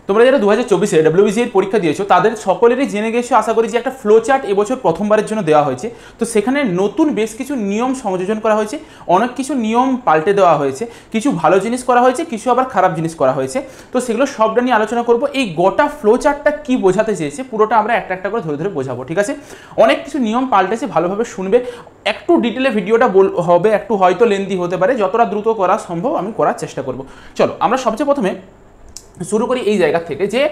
তোমরা যারা 2024-এ WBCE এর পরীক্ষা দিয়েছো তাদের সকলেরই জেনে গেছো আশা করি যে একটা ফ্লো চার্ট এবছর প্রথমবারের জন্য দেওয়া হয়েছে। তো সেখানে নতুন বেশ কিছু নিয়ম সংযোজন করা হয়েছে, অনেক কিছু নিয়ম পাল্টে দেওয়া হয়েছে, কিছু ভালো জিনিস করা হয়েছে, কিছু আবার খারাপ জিনিস করা হয়েছে। তো সেগুলো সবটা নিয়ে আলোচনা করব। এই গোটা ফ্লো চার্টটা কী বোঝাতে চেয়েছে পুরোটা আমরা একটা একটা করে ধরে ধরে বোঝাবো, ঠিক আছে? অনেক কিছু নিয়ম পাল্টেছে, ভালোভাবে শুনবে। একটু ডিটেলে ভিডিওটা হবে, একটু হয়তো লেন্দি হতে পারে, যতটা দ্রুত করা সম্ভব আমি করার চেষ্টা করব। চলো আমরা সবচেয়ে প্রথমে শুরু করি এই জায়গা থেকে যে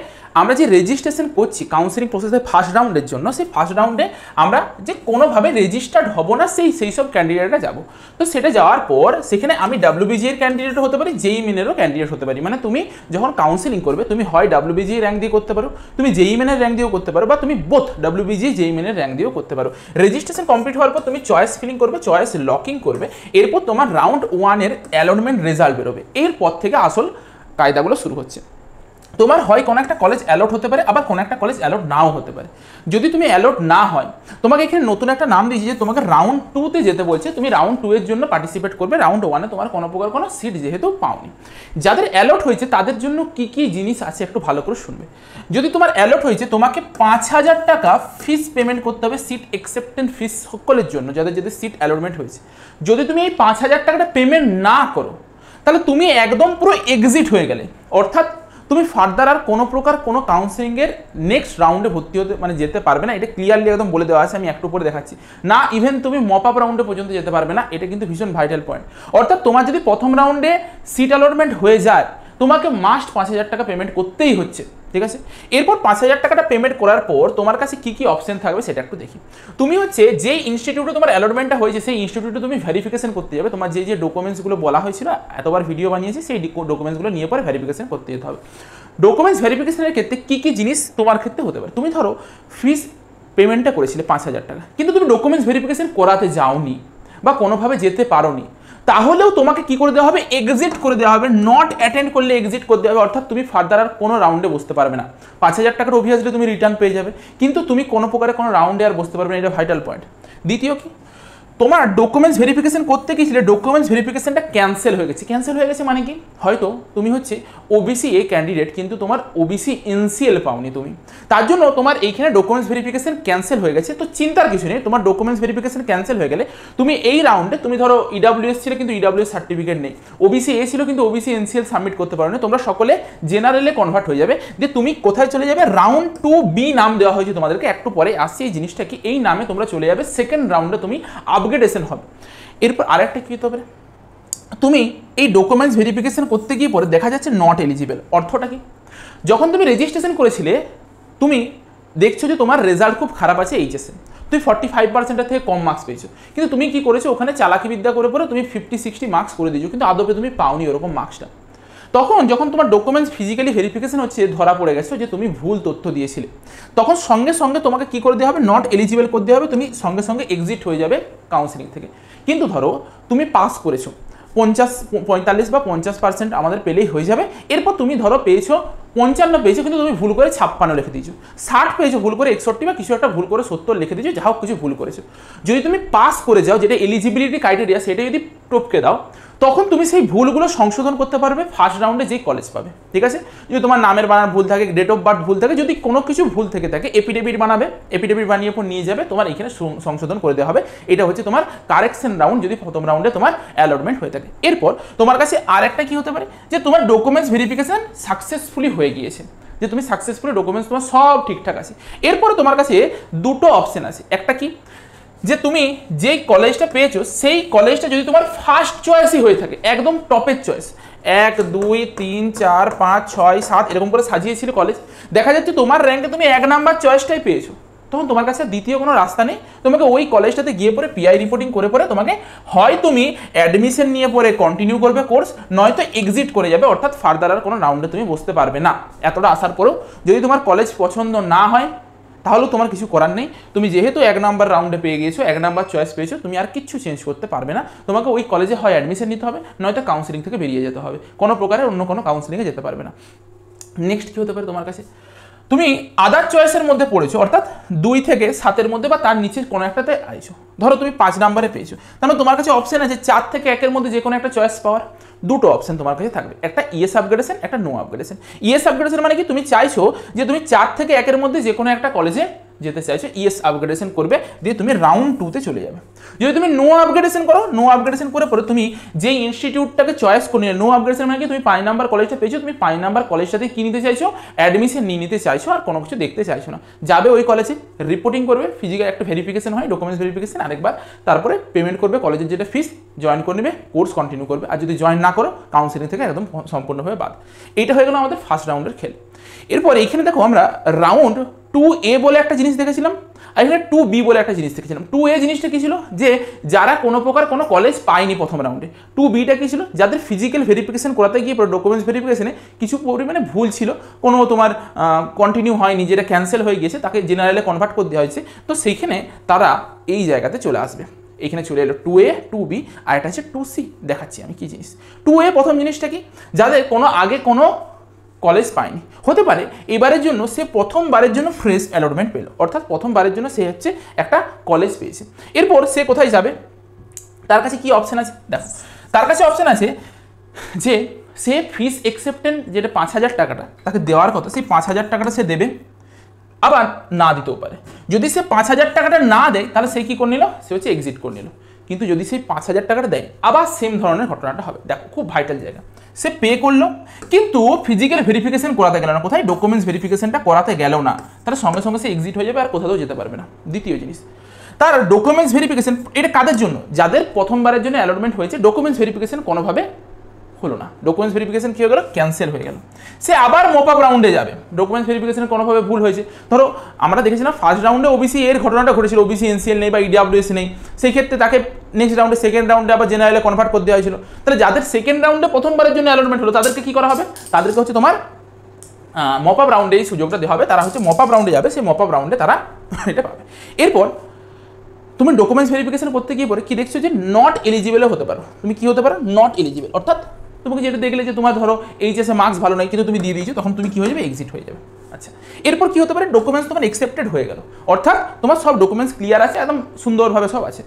আমরা যে রেজিস্ট্রেশন করছি কাউন্সিলিং প্রসেসের ফার্স্ট রাউন্ডের জন্য, সেই ফার্স্ট রাউন্ডে আমরা যে কোনোভাবে রেজিস্টার্ড হব না সেই সব ক্যান্ডিডেটরা যাব। তো সেটা যাওয়ার পর সেখানে আমি WBGE এর ক্যান্ডিডেট হতে পারি, JEE মেনেরও ক্যান্ডিডেট হতে পারি। মানে তুমি যখন কাউন্সিলিং করবে তুমি হয় WBGE র্যাঙ্ক দিয়ে করতে পারো, তুমি JEE মেনের র্যাঙ্ক দিয়েও করতে পারো, বা তুমি বোথ WBGE JEE মেনের র্যাঙ্ক দিয়েও করতে পারো। রেজিস্ট্রেশন কমপ্লিট হওয়ার পর তুমি চয়েস ফিলিং করবে, চয়েস লকিং করবে, এরপর তোমার রাউন্ড 1 এর অ্যালটমেন্ট রেজাল্ট বেরোবে। এরপর থেকে আসল কায়দাগুলো শুরু হচ্ছে। তোমার হয় কোনো একটা কলেজ অ্যালট হতে পারে, আবার কোনো একটা কলেজ অ্যালট নাও হতে পারে। যদি তুমি অ্যালট না হয়, তোমাকে এখানে নতুন একটা নাম দিয়েছি যে তোমাকে রাউন্ড 2-তে যেতে বলছে, তুমি রাউন্ড 2 এর জন্য পার্টিসিপেট করবে। রাউন্ড 1-এ তোমার কোনো প্রকার কোনো সিট যেহেতু পাওনি। যাদের অ্যালট হয়েছে তাদের জন্য কি কি জিনিস আছে একটু ভালো করে শুনবে। যদি তোমার অ্যালট হয়েছে তোমাকে 5,000 টাকা ফিস পেমেন্ট করতে হবে, সিট অ্যাকসেপ্টেন্স ফিস সকলের জন্য যাদের যাদের সিট অ্যালটমেন্ট হয়েছে। যদি তুমি এই 5,000 টাকাটা পেমেন্ট না করো তাহলে তুমি একদম পুরো এক্সিট হয়ে গেলে, অর্থাৎ তুমি ফার্দার আর কোনো প্রকার কোনো কাউন্সিলিংয়ের নেক্সট রাউন্ডে ভর্তি হতে যেতে পারবে না। এটা ক্লিয়ারলি একদম বলে দেওয়া আছে, আমি একটু পরে দেখাচ্ছি না। ইভেন তুমি মপ আপ রাউন্ডে পর্যন্ত যেতে পারবে না, এটা কিন্তু ভীষণ ভাইটাল পয়েন্ট। অর্থাৎ তোমার যদি প্রথম রাউন্ডে সিট অ্যালটমেন্ট হয়ে যায় তোমাকে মাস্ট 5,000 টাকা পেমেন্ট করতেই হচ্ছে, ঠিক আছে? এরপর 5,000 টাকাটা পেমেন্ট করার পর তোমার কাছে কি কি অপশন থাকবে সেটা একটু দেখি। তুমি হচ্ছে যেই ইনস্টিটিউটে তোমার অ্যালটমেন্টটা হয়েছে সেই ইনস্টিটিউটে তুমি ভেরিফিকেশন করতে যাবে। তোমার যে যে ডকুমেন্টসগুলো বলা হয়েছিল, এতবার ভিডিও বানিয়েছি, সেই ডকুমেন্টসগুলো নিয়ে পরে ভেরিফিকেশন করতে যেতে হবে। ডকুমেন্টস ভেরিফিকেশনের ক্ষেত্রে কী কী জিনিস তোমার ক্ষেত্রে হতে পারে? তুমি ধরো ফিস পেমেন্টটা করেছিলে 5,000 টাকা, কিন্তু তুমি ডকুমেন্টস ভেরিফিকেশন করাতে যাওনি বা কোনোভাবে যেতে পারোনি, তাহলেও তোমাকে কি করে দেওয়া হবে? এক্সিট করে দেওয়া হবে। নট অ্যাটেন্ড করলে এক্সিট করে দেওয়া হবে, অর্থাৎ তুমি ফার্দার আর কোনো রাউন্ডে বসতে পারবে না। 5,000 টাকার অবভিয়াসলি তুমি রিটার্ন পেয়ে যাবে, কিন্তু তুমি কোনো প্রকারে কোনো রাউন্ডে আর বসতে পারবে না। এটা ভাইটাল পয়েন্ট। দ্বিতীয় কি, তোমার ডকুমেন্টস ভেরিফিকেশন করতে গিয়েছিলে, ডকুমেন্টস ভেরিফিকেশনটা ক্যান্সেল হয়ে গেছে। ক্যান্সেল হয়ে গেছে মানে কি? হয়তো তুমি হচ্ছে OBC A ক্যান্ডিডেট, কিন্তু তোমার OBC NCL পাওনি তুমি, তার জন্য তোমার এইখানে ডকুমেন্টস ভেরিফিকেশন ক্যান্সেল হয়ে গেছে। তো চিন্তার কিছু নেই, তোমার ডকুমেন্টস ভেরিফিকেশন ক্যান্সেল হয়ে গেলে তুমি এই রাউন্ডে, তুমি ধরো EWS ছিল কিন্তু EWS সার্টিফিকেট নেই, OBC A ছিল কিন্তু OBC NCL সাবমিট করতে পারো না, তোমরা সকলে জেনারেলে কনভার্ট হয়ে যাবে। যে তুমি কোথায় চলে যাবে? রাউন্ড 2B নাম দেওয়া হয়েছে তোমাদেরকে, একটু পরে আসছে এই জিনিসটা কি, এই নামে তোমরা চলে যাবে। সেকেন্ড রাউন্ডে তুমি আপগ্রেডেশন হবে। এরপর আরেকটা কী হতে পারে? তুমি এই ডকুমেন্টস ভেরিফিকেশন করতে গিয়ে পরে দেখা যাচ্ছে নট এলিজিবল। অর্থটা কি? যখন তুমি রেজিস্ট্রেশন করেছিলে তুমি দেখছো যে তোমার রেজাল্ট খুব খারাপ আছে এইচএসে, তুমি 45%-এর থেকে কম মার্কস পেয়েছো, কিন্তু তুমি কি করেছো? ওখানে চালাকি বিদ্যা করে পরে তুমি 50-60 মার্কস করে দিয়েছো, কিন্তু আদপে তুমি পাওনি ওরকম মার্কসটা। তখন যখন তোমার ডকুমেন্টস ফিজিক্যালি ভেরিফিকেশন হচ্ছে, ধরা পড়ে গেছো যে তুমি ভুল তথ্য দিয়েছিলে, তখন সঙ্গে সঙ্গে তোমাকে কি করে দেওয়া হবে? নট এলিজিবল করে দেওয়া হবে, তুমি সঙ্গে সঙ্গে এক্সিট হয়ে যাবে কাউন্সিলিং থেকে। কিন্তু ধরো তুমি পাস করেছো 45 বা 50% আমাদের পেলেই হয়ে যাবে। এরপর তুমি ধরো পেয়েছো 55 পেয়েছো, কিন্তু তুমি ভুল করে 56 লিখে দিয়েছো, 60 পেয়েছো ভুল করে 61 বা কিছু একটা ভুল করে 70 লিখে দিয়েছো, যা হোক কিছু ভুল করেছো। যদি তুমি পাস করে যাও, যেটা এলিজিবিলিটি ক্রাইটেরিয়া, সেটা যদি টপকে দাও, তখন তুমি সেই ভুলগুলো সংশোধন করতে পারবে ফার্স্ট রাউন্ডে যেই কলেজ পাবে, ঠিক আছে? যদি তোমার নামের বানান ভুল থাকে, ডেট অফ বার্থ ভুল থাকে, যদি কোনো কিছু ভুল থেকে থাকে, এপিডেভিট বানাবে, এপিডেভিট বানিয়ে পর নিয়ে যাবে, তোমার এখানে সংশোধন করে দেওয়া হবে। এটা হচ্ছে তোমার কারেকশন রাউন্ড, যদি প্রথম রাউন্ডে তোমার অ্যালটমেন্ট হয়ে থাকে। এরপর তোমার কাছে আর একটা কি হতে পারে? যে তোমার ডকুমেন্টস ভেরিফিকেশন সাকসেসফুলি হয়ে গিয়েছে, যে তুমি সাকসেসফুলি ডকুমেন্টস তোমার সব ঠিকঠাক আছে। এরপরে তোমার কাছে দুটো অপশন আছে। একটা কি, যে তুমি যেই কলেজটা পেয়েছো সেই কলেজটা যদি তোমার ফার্স্ট চয়েসই হয়ে থাকে, একদম টপের চয়েস, 1 2 3 4 5 6 7 এরকম করে সাজিয়েছিল কলেজ, দেখা যাচ্ছে তোমার র্যাঙ্কে তুমি 1 নাম্বার চয়েসটাই পেয়েছো, তখন তোমার কাছে দ্বিতীয় কোনো রাস্তা নেই। তোমাকে ওই কলেজটাতে গিয়ে পরে PI রিপোর্টিং করে পরে তোমাকে হয় তুমি অ্যাডমিশন নিয়ে পরে কন্টিনিউ করবে কোর্স, নয়তো এক্সিট করে যাবে, অর্থাৎ ফার্দার আর কোনো রাউন্ডে তুমি বসতে পারবে না। এতটা আসার পরেও যদি তোমার কলেজ পছন্দ না হয় তাহলে তোমার কিছু করার নেই। তুমি যেহেতু 1 নাম্বার রাউন্ডে পেয়ে গিয়েছো, 1 নাম্বার চয়েস পেয়েছো, তুমি আর কিচ্ছু চেঞ্জ করতে পারবে না। তোমাকে ওই কলেজে হয় অ্যাডমিশন নিতে হবে, নয়তো কাউন্সিলিং থেকে বেরিয়ে যেতে হবে, কোনো প্রকারের অন্য কোনো কাউন্সিলিংয়ে যেতে পারবে না। নেক্সট কী হতে পারে তোমার কাছে? তুমি আদার চয়েসের মধ্যে পড়েছো, অর্থাৎ 2 থেকে 7-এর মধ্যে বা তার নিচে কোনো একটাতে আইছো। ধরো তুমি 5 নাম্বারে পেয়েছো, তার মানে তোমার কাছে অপশন আছে 4 থেকে 1-এর মধ্যে যে কোনো একটা চয়েস পাওয়ার। দুটো অপশন তোমার কাছে থাকবে, একটা ইয়েস আপগ্রেডেশন, একটা নো আপগ্রেডেশন। ইয়েস আপগ্রেডেশন মানে কি, তুমি চাইছো যে তুমি 4 থেকে 1-এর মধ্যে যে কোনো একটা কলেজে যেতে চাইছো, ইয়েস আপগ্রেডেশন করবে, দিয়ে তুমি রাউন্ড 2-তে চলে যাবে। যদি তুমি নো আপগ্রেডেশন করো, নো আপগ্রেডেশন করে পরে তুমি যে ইনস্টিটিউটটাকে চয়েস করে নিলে, নো আপগ্রেডেশন মানে কি তুমি 5 নাম্বার কলেজটা পেয়েছো, তুমি 5 নাম্বার কলেজটাতে কি নিতে চাইছো, অ্যাডমিশন নিয়ে নিতে চাইছো, আর কোনো কিছু দেখতে চাইছো না। যাবে ওই কলেজে, রিপোর্টিং করবে, ফিজিক্যাল একটা ভেরিফিকেশন হয়, ডকুমেন্টস ভেরিফিকেশন আরেকবার, তারপরে পেমেন্ট করবে কলেজের যেটা ফিস, জয়েন করে নেবে, কোর্স কন্টিনিউ করবে। আর যদি জয়েন না করো, কাউন্সিলিং থেকে একদম সম্পূর্ণভাবে বাদ। এইটা হয়ে গেল আমাদের ফার্স্ট রাউন্ডের খেল। এরপর এইখানে দেখো আমরা রাউন্ড 2A বলে একটা জিনিস দেখেছিলাম, আর এখানে 2B বলে একটা জিনিস দেখেছিলাম। 2A জিনিসটা কি ছিল, যে যারা কোনো প্রকার কোনো কলেজ পায়নি প্রথম রাউন্ডে। 2Bটা কি ছিল, যাদের ফিজিক্যাল ভেরিফিকেশন করাতে গিয়ে ডকুমেন্টস ভেরিফিকেশনে কিছু পরিমাণে ভুল ছিল, কোনো তোমার কন্টিনিউ হয়নি, যেটা ক্যান্সেল হয়ে গেছে, তাকে জেনারেলে কনভার্ট করে দেওয়া হয়েছে। তো সেইখানে তারা এই জায়গাতে চলে আসবে। এখানে চলে এলো 2A, 2B, আর এটা হচ্ছে 2C। দেখাচ্ছি আমি কি জিনিস। 2A প্রথম জিনিসটা কি, যাদের কোনো আগে কোনো কলেজ পায়নি, হতে পারে এবারের জন্য সে প্রথমবারের জন্য ফ্রেশ অ্যালটমেন্ট পেল, অর্থাৎ প্রথমবারের জন্য সে হচ্ছে একটা কলেজ পেয়েছে। এরপর সে কোথায় যাবে, তার কাছে কি অপশান আছে দেখো। তার কাছে অপশান আছে যে সে ফিস অ্যাকসেপ্টেন্স, যেটা 5,000 টাকাটা তাকে দেওয়ার কথা, সেই 5,000 টাকাটা সে দেবে, আবার না দিতেও পারে। যদি সে 5,000 টাকাটা না দেয়, তাহলে সে কি করে নিল, সে হচ্ছে এক্সিট করে নিল। কিন্তু যদি সেই 5,000 টাকাটা দেয়, আবার সেম ধরনের ঘটনাটা হবে। দেখো খুব ভাইটাল জায়গা, সে পে করলো কিন্তু ফিজিক্যাল ভেরিফিকেশন করাতে গেল না, কোথায় ডকুমেন্টস ভেরিফিকেশনটা করাতে গেল না, তাহলে সঙ্গে সঙ্গে সে এক্সিট হয়ে যাবে, আর কোথাও যেতে পারবে না। দ্বিতীয় জিনিস, তার ডকুমেন্টস ভেরিফিকেশন, এটা কাদের জন্য, যাদের প্রথমবারের জন্য অ্যালটমেন্ট হয়েছে, ডকুমেন্টস ভেরিফিকেশন কোনোভাবে হলো না, ডকুমেন্টস ভেরিফিকেশন কী হয়ে গেল, ক্যান্সেল হয়ে গেল। সে আবার মপ আপ রাউন্ডে যাবে, ডকুমেন্টস ভেরিফিকেশন কোনোভাবে ভুল হয়েছে। ধরো আমরা দেখেছিলাম ফার্স্ট রাউন্ডে ওবিসি এর ঘটনাটা ঘটেছিল, ওবিসি এনসিএল নেই বা ইডাব্লিউএস নেই, সেই ক্ষেত্রে তাকে নেক্সট রাউন্ডে, সেকেন্ড রাউন্ডে আবার জেনারেলে কনভার্ট করে দেওয়া হয়েছিল। তাহলে যাদের সেকেন্ড রাউন্ডে প্রথমবারের জন্য অ্যালটমেন্ট হলো, তাদেরকে কী করা হবে, তাদেরকে হচ্ছে তোমার মপ আপ রাউন্ডে এই সুযোগটা দেওয়া হবে, তারা হচ্ছে মপ আপ রাউন্ডে যাবে, সেই মপ আপ রাউন্ডে তারা এটা পাবে। এরপর তুমি ডকুমেন্টস ভেরিফিকেশন করতে গিয়ে পরে কি দেখছো, যে নট এলিজিবলও হতে পারো। তুমি কি হতে পারো, নট এলিজিবল, অর্থাৎ তোমাকে যেটা দেখলে যে তোমার ধরো এইচএসে মার্কস ভালো নয়, কিন্তু তুমি দিয়ে দিয়েছো, তখন তুমি কি হয়ে যাবে, এক্সিট হয়ে যাবে। আচ্ছা, এরপর কি হতে পারে, ডকুমেন্টস তোমার অ্যাকসেপ্টেড হয়ে গেল, অর্থাৎ তোমার সব ডকুমেন্টস ক্লিয়ার আছে, একদম সুন্দরভাবে সব আছে।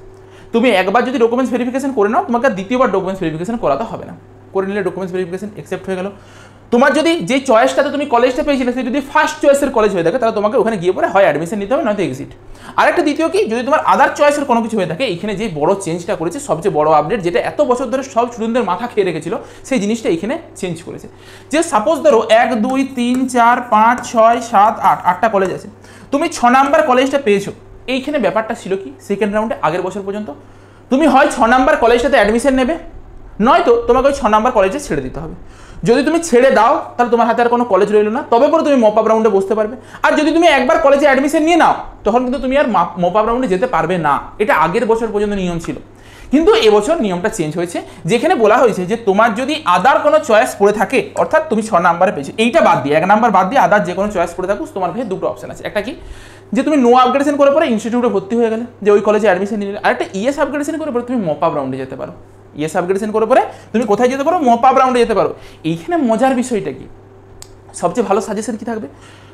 তুমি একবার যদি ডকুমেন্টস ভেরিফিকেশন করে নাও, তোমাকে দ্বিতীয়বার ডকুমেন্টস ভেরিফিকেশন করাতে হবে না, করে নিলে ডকুমেন্টস ভেরিফিকেশন অ্যাকসেপ্ট হয়ে গেল। তোমার যদি যে চয়েসটাতে তুমি কলেজটা পেয়েছিলে, সে যদি ফার্স্ট চয়েসের কলেজ হয়ে থাকে, তাহলে তোমাকে ওখানে গিয়ে পরে হয় অ্যাডমিশন নিতে হবে, নয়তো এক্সিট। আরেকটা দ্বিতীয় কি, যদি তোমার আদার চয়েসের কোনো কিছু হয়ে থাকে, এখানে যে বড় চেঞ্জটা করেছে, সবচেয়ে বড় আপডেট, যেটা এত বছর ধরে সব স্টুডেন্টদের মাথা খেয়ে রেখেছিল, সেই জিনিসটা এখানে চেঞ্জ করেছে। যে সাপোজ ধরো 1, 2, 3, 4, 5, 6, 7, 8, 8টা কলেজ আছে, তুমি 6 নাম্বার কলেজটা পেয়েছো। এইখানে ব্যাপারটা ছিল কি, সেকেন্ড রাউন্ডে আগের বছর পর্যন্ত তুমি হয় 6 নাম্বার কলেজটাতে অ্যাডমিশন নেবে, নয়তো তোমাকে ওই 6 নাম্বার কলেজে ছেড়ে দিতে হবে। যদি তুমি ছেড়ে দাও, তাহলে তোমার হাতে আর কোনো কলেজ রইল না, তবে পরে তুমি মপ আপ রাউন্ডে বসতে পারবে। আর যদি তুমি একবার কলেজে অ্যাডমিশন নিয়ে নাও, তখন কিন্তু তুমি আর মপ আপ রাউন্ডে যেতে পারবে না। এটা আগের বছর পর্যন্ত নিয়ম ছিল, কিন্তু এবছর নিয়মটা চেঞ্জ হয়েছে, যেখানে বলা হয়েছে যে তোমার যদি আদার কোনো চয়েস পড়ে থাকে, অর্থাৎ তুমি 6 নাম্বারে পেয়েছো, এইটা বাদ দিয়ে 1 নাম্বার বাদ দিয়ে আদার যে কোনো চয়েস পড়ে থাকুক, তোমার কাছে দুটো অপশন আছে। একটা কি, যে তুমি নো আপগ্রেডেশন করে পরে ইনস্টিটিউটে ভর্তি হয়ে গেলে, যে ওই কলেজে অ্যাডমিশন নিলে। আর একটা ইএস আপগ্রেডেশন করে পরে তুমি মপ আপ রাউন্ডে যেতে পারো। ইএস আপগ্রেডেশন করে পরে তুমি কোথায় যেতে পারো, মপ আপ রাউন্ডে যেতে পারো। এইখানে মজার বিষয়টা কি, সবচেয়ে ভালো সাজেশন কি থাকবে,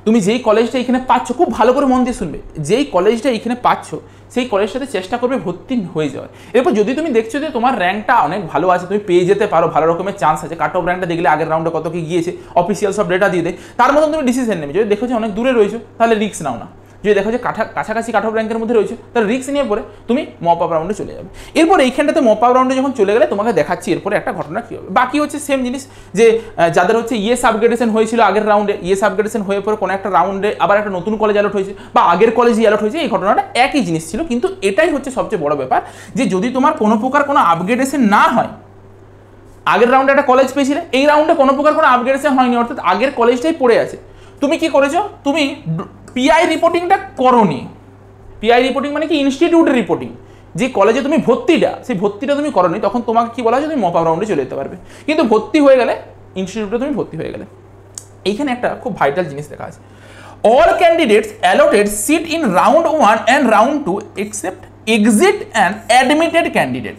তুমি যেই কলেজটা এখানে পাচ্ছ, খুব ভালো করে মন দিয়ে শুনবে, যেই কলেজটা এখানে পাচ্ছ, সেই কলেজটাতে চেষ্টা করবে ভর্তি হয়ে যাওয়ার। এরপর যদি তুমি দেখছো যে তোমার র্যাঙ্কটা অনেক ভালো আছে, তুমি পেয়ে যেতে পারো, ভালো রকমের চান্স আছে, কাট অফ র্যাঙ্কটা দেখলে আগের রাউন্ডে কত কি গিয়েছে, অফিসিয়াল সব ডেটা দিয়ে দেয়, তার মতন তুমি ডিসিশন নেবে। যদি দেখো যে অনেক দূরে রয়েছো, তাহলে রিস্ক নাও না। যদি দেখো যে কাছাকাছি কাট অফ র্যাঙ্কের মধ্যে রয়েছে, তাহলে রিস্ক নিয়ে পরে তুমি মপ আপ রাউন্ডে চলে যাবে। এরপর এইখানটাতে মপ আপ রাউন্ডে যখন চলে গেলে, তোমাকে দেখাচ্ছি এরপরে একটা ঘটনা কী হবে। বাকি হচ্ছে সেম জিনিস, যে যাদের হচ্ছে ইয়েস আপগ্রেডেশন হয়েছিল আগের রাউন্ডে, ইয়েস আপগ্রেডেশন হয়ে পরে কোনো একটা রাউন্ডে আবার একটা নতুন কলেজ অ্যালট হয়েছে, বা আগের কলেজই অ্যালট হয়েছে, এই ঘটনাটা একই জিনিস ছিল। কিন্তু এটাই হচ্ছে সবচেয়ে বড় ব্যাপার, যে যদি তোমার কোনো প্রকার কোনো আপগ্রেডেশন না হয়, আগের রাউন্ডে একটা কলেজ পেয়েছিলে, এই রাউন্ডে কোনো প্রকার কোনো আপগ্রেডেশন হয়নি, অর্থাৎ আগের কলেজটাই পড়ে আছে, তুমি কি করেছো, তুমি পিআই রিপোর্টিংটা করোনি। পিআই রিপোর্টিং মানে কি, ইনস্টিটিউটের রিপোর্টিং, যে কলেজে তুমি ভর্তিটা, সেই ভর্তিটা তুমি করোনি, তখন তোমাকে কি বলা হয়, তুমি মপ আপ রাউন্ডে চলে যেতে পারবে। কিন্তু ভর্তি হয়ে গেলে, ইনস্টিটিউটে তুমি ভর্তি হয়ে গেলে, এইখানে একটা খুব ভাইটাল জিনিস দেখা আছে, all candidates allotted seat in round 1 and round 2 except exit and admitted candidate.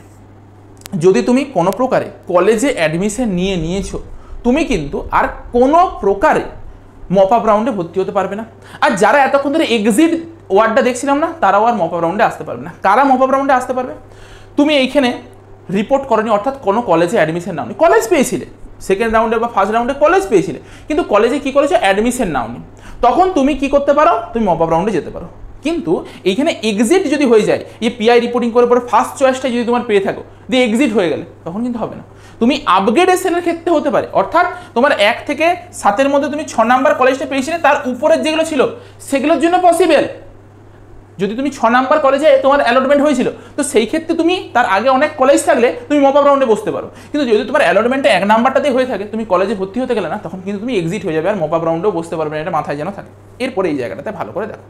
যদি তুমি কোনো প্রকারে কলেজে অ্যাডমিশন নিয়েছো, তুমি কিন্তু আর কোনো প্রকারে মপ আপ রাউন্ডে ভর্তি হতে পারবে না। আর যারা এতক্ষণ ধরে এক্সিট ওয়ার্ডটা দেখছিলাম না, তারাও আর মপ আপ রাউন্ডে আসতে পারবে না। কারা মপ আপ রাউন্ডে আসতে পারবে? তুমি এইখানে রিপোর্ট করনি, অর্থাৎ কোনো কলেজে অ্যাডমিশন নাওনি, কলেজ পেয়েছিলে সেকেন্ড রাউন্ডে বা ফার্স্ট রাউন্ডে কলেজ পেয়েছিলে, কিন্তু কলেজে কি করেছো, অ্যাডমিশন নাওনি, তখন তুমি কি করতে পারো, তুমি মপ আপ রাউন্ডে যেতে পারো। কিন্তু এইখানে এক্সিট যদি হয়ে যায়, এই পিআই রিপোর্টিং করে পরে ফার্স্ট চয়েসটা যদি তোমার পেয়ে থাকো, দিয়ে এক্সিট হয়ে গেলে, তখন কিন্তু হবে না। তুমি আপগ্রেডেশনের ক্ষেত্রে হতে পারে, অর্থাৎ তোমার 1 থেকে 7-এর মধ্যে তুমি 6 নাম্বার কলেজটা পেয়েছিলে, তার উপরের যেগুলো ছিল সেগুলোর জন্য পসিবল। যদি তুমি 6 নাম্বার কলেজে তোমার অ্যালটমেন্ট হয়েছিল, তো সেই ক্ষেত্রে তুমি তার আগে অনেক কলেজ থাকলে তুমি মপ আপ রাউন্ডে বসতে পারো। কিন্তু যদি তোমার অ্যালটমেন্টটা 1 নাম্বারটাতে হয়ে থাকে, তুমি কলেজে ভর্তি হতে গেলে না, তখন কিন্তু তুমি এক্সিট হয়ে যাবে, আর মপ আপ রাউন্ডেও বসতে পারবে না, এটা মাথায় যেন থাকে। এরপরে এই জায়গাটাতে ভালো করে দেখো।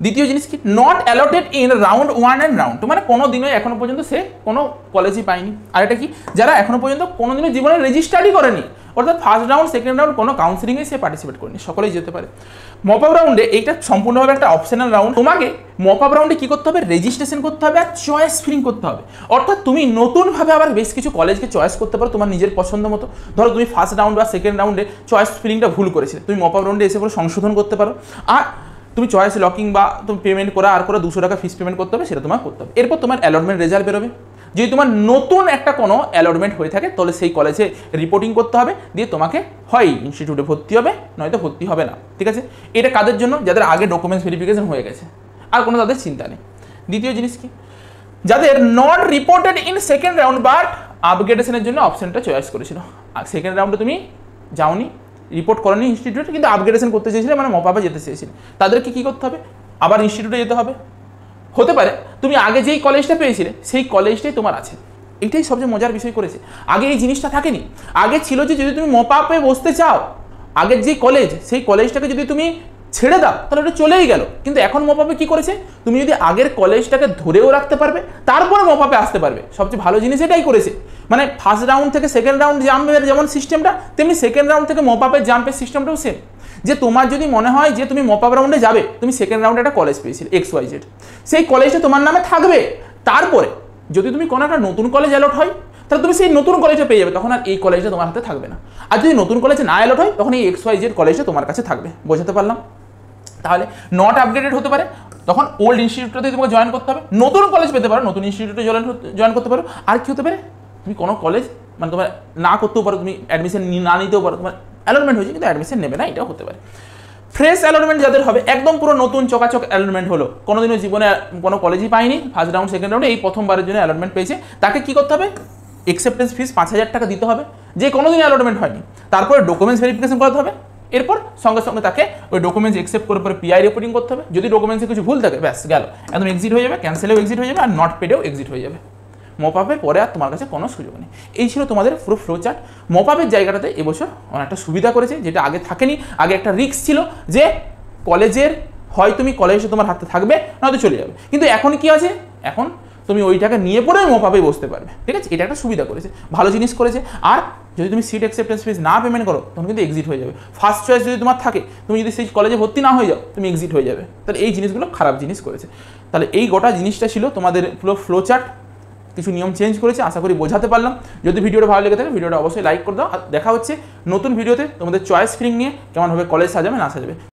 দ্বিতীয় জিনিস কি, not allotted in round 1 and round 2, মানে কোনো দিনই এখনো পর্যন্ত সে কোনো কলেজই পায়নি। আর এটা কি, যারা এখনো পর্যন্ত কোনো দিনও জীবনে রেজিস্টারই করেনি, অর্থাৎ ফার্স্ট রাউন্ড সেকেন্ড রাউন্ড কোনো কাউন্সিলিংয়ে সে পার্টিসিপেট করেনি, সকলেই যেতে পারে। মপ আপ রাউন্ডে এইটা সম্পূর্ণভাবে একটা অপশনাল রাউন্ড। তোমাকে মপ আপ রাউন্ডে কী করতে হবে, রেজিস্ট্রেশন করতে হবে আর চয়েস ফিলিং করতে হবে। অর্থাৎ তুমি নতুনভাবে আবার বেশ কিছু কলেজকে চয়েস করতে পারো তোমার নিজের পছন্দ মতো। ধরো তুমি ফার্স্ট রাউন্ড বা সেকেন্ড রাউন্ডে চয়েস ফিলিংটা ভুল করেছিলে, তুমি মপ আপ রাউন্ডে এসে পুরো সংশোধন করতে পারো। আর তুমি চয়েস লকিং বা তুমি পেমেন্ট করা আর করে 200 টাকা ফিস পেমেন্ট করতে হবে, সেটা তোমার করতে হবে। এরপর তোমার অ্যালটমেন্ট রেজাল্ট বেরোবে। যদি তোমার নতুন একটা কোনো অ্যালটমেন্ট হয়ে থাকে, তাহলে সেই কলেজে রিপোর্টিং করতে হবে, দিয়ে তোমাকে হয় ইনস্টিটিউটে ভর্তি হবে, নয়তো ভর্তি হবে না। ঠিক আছে, এটা কাদের জন্য, যাদের আগে ডকুমেন্টস ভেরিফিকেশন হয়ে গেছে, আর কোনো তাদের চিন্তা নেই। দ্বিতীয় জিনিস কি, যাদের not reported in second round but আপগ্রেডেশনের জন্য অপশনটা চয়েস করেছিল, আর সেকেন্ড রাউন্ডে তুমি যাওনি, রিপোর্ট করেনি ইনস্টিটিউটে, কিন্তু আপগ্রেডেশন করতে চেয়েছিলে, মানে মপ আপে যেতে চেয়েছিলে, তাদেরকে কী করতে হবে, আবার ইনস্টিটিউটে যেতে হবে। হতে পারে তুমি আগে যেই কলেজটা পেয়েছিলে সেই কলেজটাই তোমার আছে। এটাই সবচেয়ে মজার বিষয় করেছে, আগে এই জিনিসটা থাকেনি। আগে ছিল যে যদি তুমি মপ আপে বসতে চাও, আগের যেই কলেজ সেই কলেজটাকে যদি তুমি ছেড়ে দাও, তাহলে ওটা চলেই গেল। কিন্তু এখন মপ আপে কী করেছে, তুমি যদি আগের কলেজটাকে ধরেও রাখতে পারবে, তারপরে মপ আপে আসতে পারবে। সবচেয়ে ভালো জিনিস এটাই করেছে, মানে ফার্স্ট রাউন্ড থেকে সেকেন্ড রাউন্ড জাম্পের যেমন সিস্টেমটা, তেমনি সেকেন্ড রাউন্ড থেকে মপ আপের জাম্পের সিস্টেমটাও সেম। যে তোমার যদি মনে হয় যে তুমি মপ আপ রাউন্ডে যাবে, তুমি সেকেন্ড রাউন্ডে একটা কলেজ পেয়েছিলে XYZ, সেই কলেজটা তোমার নামে থাকবে। তারপরে যদি তুমি কোনো একটা নতুন কলেজ অ্যালট হয়, তাহলে তুমি সেই নতুন কলেজে পেয়ে যাবে, তখন আর এই কলেজটা তোমার হাতে থাকবে না। আর যদি নতুন কলেজে না অ্যালট হয়, তখন এই XYZ কলেজটা তোমার কাছে থাকবে। বোঝাতে পারলাম? তাহলে নট আপগ্রেডেড হতে পারে, তখন ওল্ড ইনস্টিটিউটে তোমাকে জয়েন করতে হবে। নতুন কলেজ পেতে পারো, নতুন ইনস্টিটিউটে জয়েন করতে পারো। আর কি হতে পারে, তুমি কোনো কলেজ মানে তোমার না করতেও পারো, তুমি অ্যাডমিশন না নিতেও পারো, তোমার অ্যালটমেন্ট হয়েছে কিন্তু অ্যাডমিশন নেবে না, এটাও হতে পারে। ফ্রেশ অ্যালটমেন্ট যাদের হবে, একদম পুরো নতুন চকাচক অ্যালটমেন্ট হলো, কোনোদিনও জীবনে কোনো কলেজই পায়নি, ফার্স্ট রাউন্ড সেকেন্ড রাউন্ডে এই প্রথমবারের জন্য অ্যালটমেন্ট পেয়েছে, তাকে কি করতে হবে, অ্যাকসেপ্টেন্স ফিস 5000 টাকা দিতে হবে, যে কোনোদিন অ্যালটমেন্ট হয়নি। তারপরে ডকুমেন্টস ভেরিফিকেশন করতে হবে, এরপর সঙ্গে সঙ্গে তাকে ওই ডকুমেন্টস অ্যাকসেপ্ট করে পরে পিআই রিপোর্টিং করতে হবে। যদি ডকুমেন্টসে কিছু ভুল থাকে, ব্যাস গেল, একদম এক্সিট হয়ে যাবে, ক্যান্সেলেও এক্সিট হয়ে যাবে, আর নট পেডেও এক্সিট হয়ে যাবে। মপ আপের পরে আর তোমার কাছে কোনো সুযোগ নেই। এই ছিল তোমাদের পুরো ফ্লো চার্ট। মপ আপের জায়গাটাতে এবছর অনেকটা সুবিধা করেছে, যেটা আগে থাকেনি। আগে একটা রিস্ক ছিল যে কলেজের হয় তুমি কলেজে তোমার হাতে থাকবে, নয়তো চলে যাবে, কিন্তু এখন কি আছে, এখন তুমি ওইটাকে নিয়ে পরে মপ আপে বসতে পারবে। ঠিক আছে, এটা একটা সুবিধা করেছে, ভালো জিনিস করেছে। আর যদি তুমি সিট অ্যাকসেপ্টেন্স ফিস না পেমেন্ট করো, তখন কিন্তু এক্সিট হয়ে যাবে। ফার্স্ট চয়েস যদি তোমার থাকে, তুমি যদি সেই কলেজে ভর্তি না হয়ে যাও, তুমি এক্সিট হয়ে যাবে। তাহলে এই জিনিসগুলো খারাপ জিনিস করেছে। তাহলে এই গোটা জিনিসটা ছিল তোমাদের পুরো ফ্লো চার্ট। কিছু নিয়ম চেঞ্জ করেছে, আশা করি বোঝাতে পারলাম। যদি ভিডিওটা ভালো লেগে থাকে, ভিডিওটা অবশ্যই লাইক করে দাও। আর দেখা হচ্ছে নতুন ভিডিওতে তোমাদের চয়েস ফিলিং নিয়ে, কেমনভাবে কলেজ সাজাবে না সাজাবে।